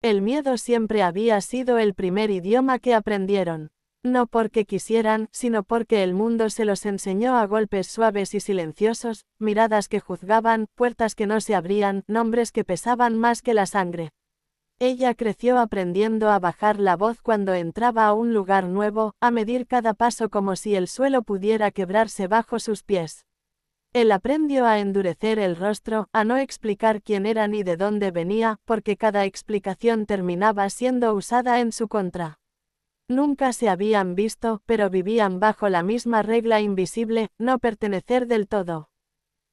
El miedo siempre había sido el primer idioma que aprendieron. No porque quisieran, sino porque el mundo se los enseñó a golpes suaves y silenciosos, miradas que juzgaban, puertas que no se abrían, nombres que pesaban más que la sangre. Ella creció aprendiendo a bajar la voz cuando entraba a un lugar nuevo, a medir cada paso como si el suelo pudiera quebrarse bajo sus pies. Él aprendió a endurecer el rostro, a no explicar quién era ni de dónde venía, porque cada explicación terminaba siendo usada en su contra. Nunca se habían visto, pero vivían bajo la misma regla invisible, no pertenecer del todo.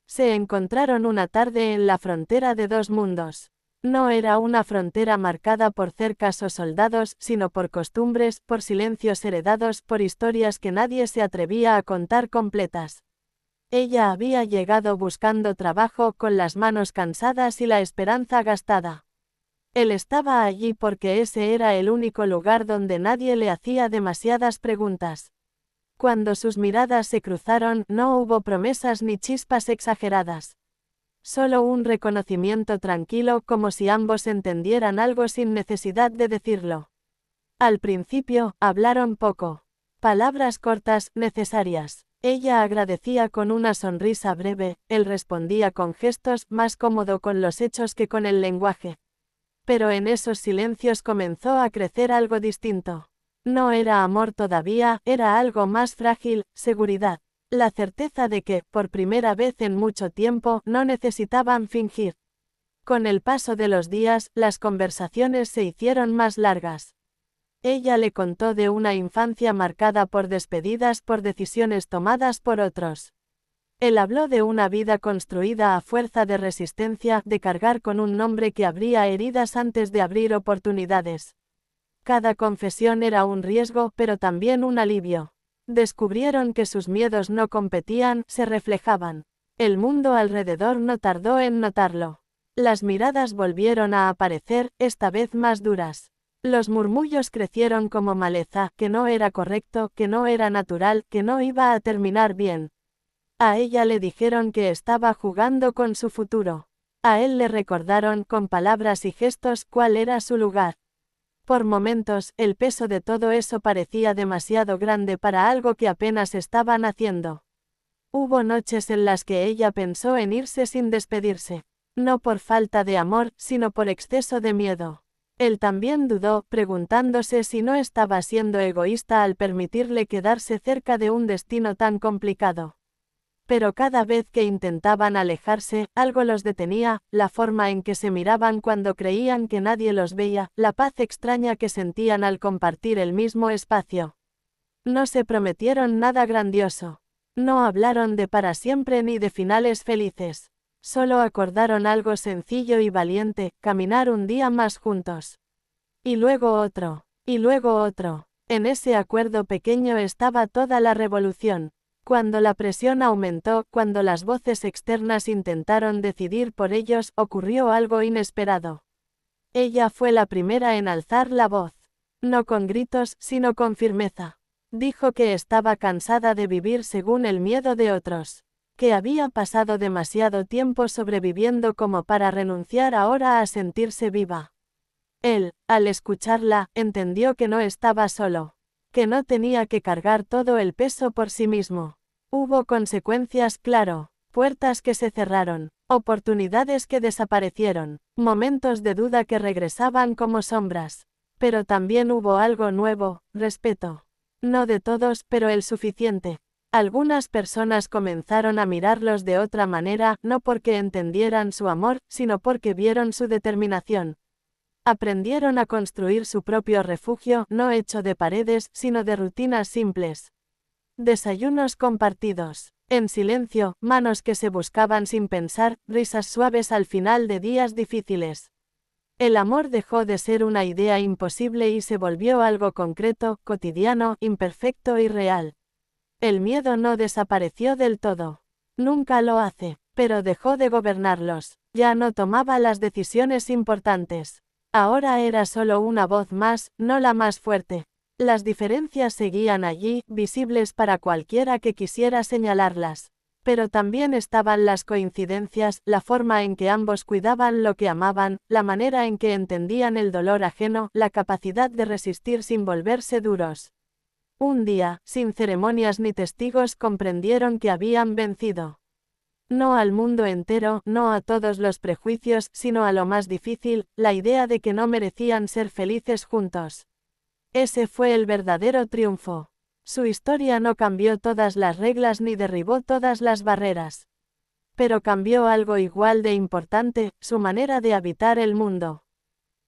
Se encontraron una tarde en la frontera de dos mundos. No era una frontera marcada por cercas o soldados, sino por costumbres, por silencios heredados, por historias que nadie se atrevía a contar completas. Ella había llegado buscando trabajo, con las manos cansadas y la esperanza gastada. Él estaba allí porque ese era el único lugar donde nadie le hacía demasiadas preguntas. Cuando sus miradas se cruzaron, no hubo promesas ni chispas exageradas. Solo un reconocimiento tranquilo, como si ambos entendieran algo sin necesidad de decirlo. Al principio, hablaron poco. Palabras cortas, necesarias. Ella agradecía con una sonrisa breve, él respondía con gestos, más cómodo con los hechos que con el lenguaje. Pero en esos silencios comenzó a crecer algo distinto. No era amor todavía, era algo más frágil, seguridad. La certeza de que, por primera vez en mucho tiempo, no necesitaban fingir. Con el paso de los días, las conversaciones se hicieron más largas. Ella le contó de una infancia marcada por despedidas, por decisiones tomadas por otros. Él habló de una vida construida a fuerza de resistencia, de cargar con un nombre que abría heridas antes de abrir oportunidades. Cada confesión era un riesgo, pero también un alivio. Descubrieron que sus miedos no competían, se reflejaban. El mundo alrededor no tardó en notarlo. Las miradas volvieron a aparecer, esta vez más duras. Los murmullos crecieron como maleza, que no era correcto, que no era natural, que no iba a terminar bien. A ella le dijeron que estaba jugando con su futuro. A él le recordaron, con palabras y gestos, cuál era su lugar. Por momentos, el peso de todo eso parecía demasiado grande para algo que apenas estaban haciendo. Hubo noches en las que ella pensó en irse sin despedirse. No por falta de amor, sino por exceso de miedo. Él también dudó, preguntándose si no estaba siendo egoísta al permitirle quedarse cerca de un destino tan complicado. Pero cada vez que intentaban alejarse, algo los detenía, la forma en que se miraban cuando creían que nadie los veía, la paz extraña que sentían al compartir el mismo espacio. No se prometieron nada grandioso. No hablaron de para siempre ni de finales felices. Solo acordaron algo sencillo y valiente, caminar un día más juntos. Y luego otro, y luego otro. En ese acuerdo pequeño estaba toda la revolución. Cuando la presión aumentó, cuando las voces externas intentaron decidir por ellos, ocurrió algo inesperado. Ella fue la primera en alzar la voz. No con gritos, sino con firmeza. Dijo que estaba cansada de vivir según el miedo de otros. Que había pasado demasiado tiempo sobreviviendo como para renunciar ahora a sentirse viva. Él, al escucharla, entendió que no estaba solo. Que no tenía que cargar todo el peso por sí mismo. Hubo consecuencias, claro, puertas que se cerraron, oportunidades que desaparecieron, momentos de duda que regresaban como sombras. Pero también hubo algo nuevo, respeto. No de todos, pero el suficiente. Algunas personas comenzaron a mirarlos de otra manera, no porque entendieran su amor, sino porque vieron su determinación. Aprendieron a construir su propio refugio, no hecho de paredes, sino de rutinas simples. Desayunos compartidos, en silencio, manos que se buscaban sin pensar, risas suaves al final de días difíciles. El amor dejó de ser una idea imposible y se volvió algo concreto, cotidiano, imperfecto y real. El miedo no desapareció del todo. Nunca lo hace, pero dejó de gobernarlos. Ya no tomaba las decisiones importantes. Ahora era solo una voz más, no la más fuerte. Las diferencias seguían allí, visibles para cualquiera que quisiera señalarlas. Pero también estaban las coincidencias, la forma en que ambos cuidaban lo que amaban, la manera en que entendían el dolor ajeno, la capacidad de resistir sin volverse duros. Un día, sin ceremonias ni testigos, comprendieron que habían vencido. No al mundo entero, no a todos los prejuicios, sino a lo más difícil, la idea de que no merecían ser felices juntos. Ese fue el verdadero triunfo. Su historia no cambió todas las reglas ni derribó todas las barreras. Pero cambió algo igual de importante, su manera de habitar el mundo.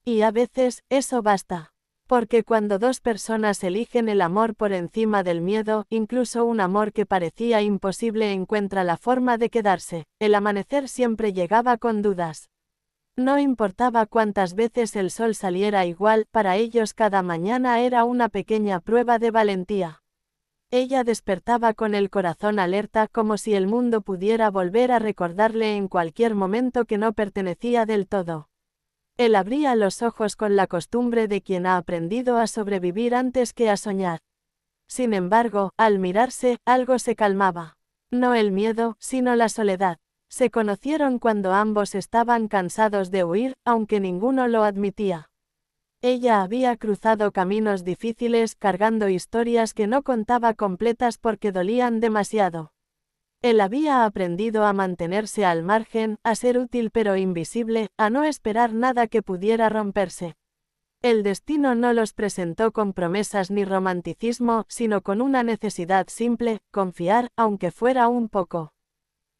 Y a veces, eso basta. Porque cuando dos personas eligen el amor por encima del miedo, incluso un amor que parecía imposible encuentra la forma de quedarse. El amanecer siempre llegaba con dudas. No importaba cuántas veces el sol saliera igual, para ellos cada mañana era una pequeña prueba de valentía. Ella despertaba con el corazón alerta, como si el mundo pudiera volver a recordarle en cualquier momento que no pertenecía del todo. Él abría los ojos con la costumbre de quien ha aprendido a sobrevivir antes que a soñar. Sin embargo, al mirarse, algo se calmaba. No el miedo, sino la soledad. Se conocieron cuando ambos estaban cansados de huir, aunque ninguno lo admitía. Ella había cruzado caminos difíciles, cargando historias que no contaba completas porque dolían demasiado. Él había aprendido a mantenerse al margen, a ser útil pero invisible, a no esperar nada que pudiera romperse. El destino no los presentó con promesas ni romanticismo, sino con una necesidad simple, confiar, aunque fuera un poco.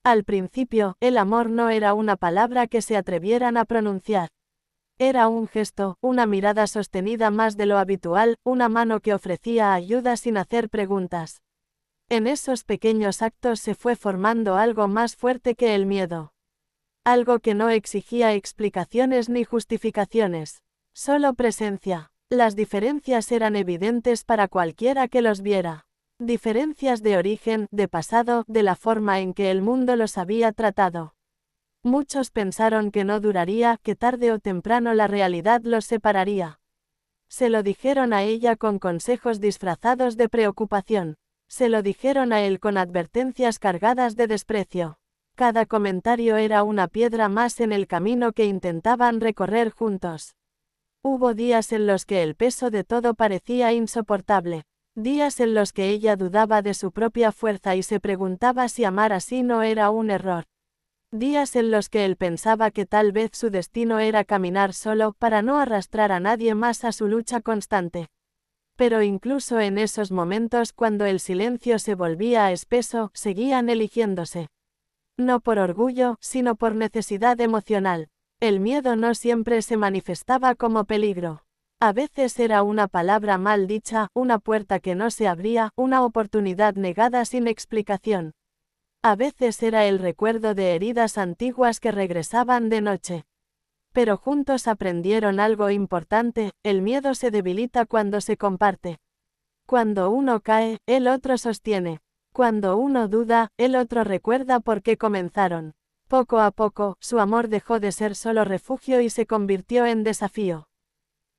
Al principio, el amor no era una palabra que se atrevieran a pronunciar. Era un gesto, una mirada sostenida más de lo habitual, una mano que ofrecía ayuda sin hacer preguntas. En esos pequeños actos se fue formando algo más fuerte que el miedo. Algo que no exigía explicaciones ni justificaciones. Solo presencia. Las diferencias eran evidentes para cualquiera que los viera. Diferencias de origen, de pasado, de la forma en que el mundo los había tratado. Muchos pensaron que no duraría, que tarde o temprano la realidad los separaría. Se lo dijeron a ella con consejos disfrazados de preocupación. Se lo dijeron a él con advertencias cargadas de desprecio. Cada comentario era una piedra más en el camino que intentaban recorrer juntos. Hubo días en los que el peso de todo parecía insoportable. Días en los que ella dudaba de su propia fuerza y se preguntaba si amar así no era un error. Días en los que él pensaba que tal vez su destino era caminar solo para no arrastrar a nadie más a su lucha constante. Pero incluso en esos momentos cuando el silencio se volvía espeso, seguían eligiéndose. No por orgullo, sino por necesidad emocional. El miedo no siempre se manifestaba como peligro. A veces era una palabra mal dicha, una puerta que no se abría, una oportunidad negada sin explicación. A veces era el recuerdo de heridas antiguas que regresaban de noche. Pero juntos aprendieron algo importante: el miedo se debilita cuando se comparte. Cuando uno cae, el otro sostiene. Cuando uno duda, el otro recuerda por qué comenzaron. Poco a poco, su amor dejó de ser solo refugio y se convirtió en desafío.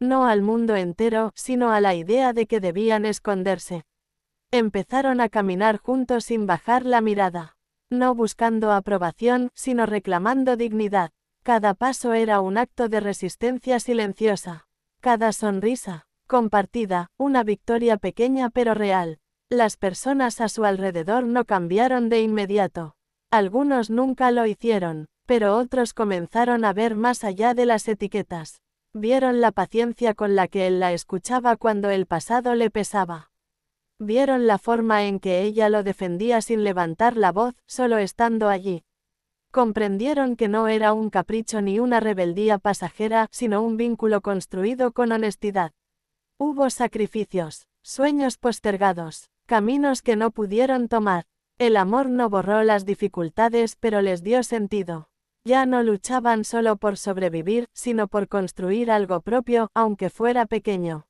No al mundo entero, sino a la idea de que debían esconderse. Empezaron a caminar juntos sin bajar la mirada. No buscando aprobación, sino reclamando dignidad. Cada paso era un acto de resistencia silenciosa. Cada sonrisa compartida, una victoria pequeña pero real. Las personas a su alrededor no cambiaron de inmediato. Algunos nunca lo hicieron, pero otros comenzaron a ver más allá de las etiquetas. Vieron la paciencia con la que él la escuchaba cuando el pasado le pesaba. Vieron la forma en que ella lo defendía sin levantar la voz, solo estando allí. Comprendieron que no era un capricho ni una rebeldía pasajera, sino un vínculo construido con honestidad. Hubo sacrificios, sueños postergados, caminos que no pudieron tomar. El amor no borró las dificultades, pero les dio sentido. Ya no luchaban solo por sobrevivir, sino por construir algo propio, aunque fuera pequeño.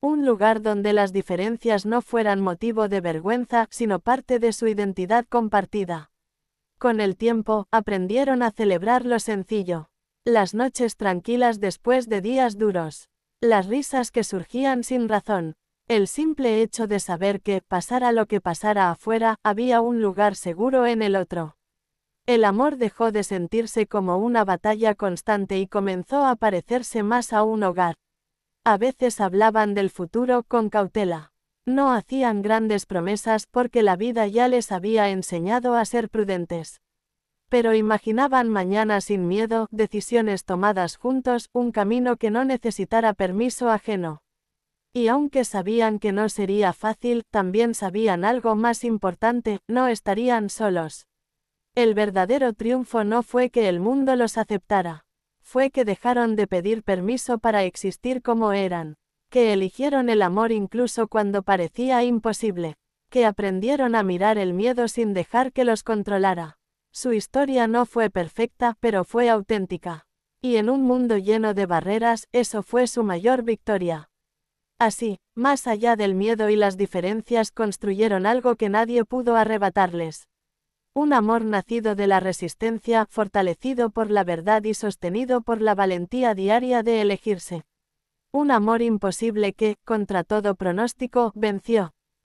Un lugar donde las diferencias no fueran motivo de vergüenza, sino parte de su identidad compartida. Con el tiempo, aprendieron a celebrar lo sencillo. Las noches tranquilas después de días duros. Las risas que surgían sin razón. El simple hecho de saber que, pasara lo que pasara afuera, había un lugar seguro en el otro. El amor dejó de sentirse como una batalla constante y comenzó a parecerse más a un hogar. A veces hablaban del futuro con cautela. No hacían grandes promesas porque la vida ya les había enseñado a ser prudentes. Pero imaginaban mañana sin miedo, decisiones tomadas juntos, un camino que no necesitara permiso ajeno. Y aunque sabían que no sería fácil, también sabían algo más importante, no estarían solos. El verdadero triunfo no fue que el mundo los aceptara. Fue que dejaron de pedir permiso para existir como eran. Que eligieron el amor incluso cuando parecía imposible. Que aprendieron a mirar el miedo sin dejar que los controlara. Su historia no fue perfecta, pero fue auténtica. Y en un mundo lleno de barreras, eso fue su mayor victoria. Así, más allá del miedo y las diferencias, construyeron algo que nadie pudo arrebatarles. Un amor nacido de la resistencia, fortalecido por la verdad y sostenido por la valentía diaria de elegirse. Un amor imposible que, contra todo pronóstico, venció.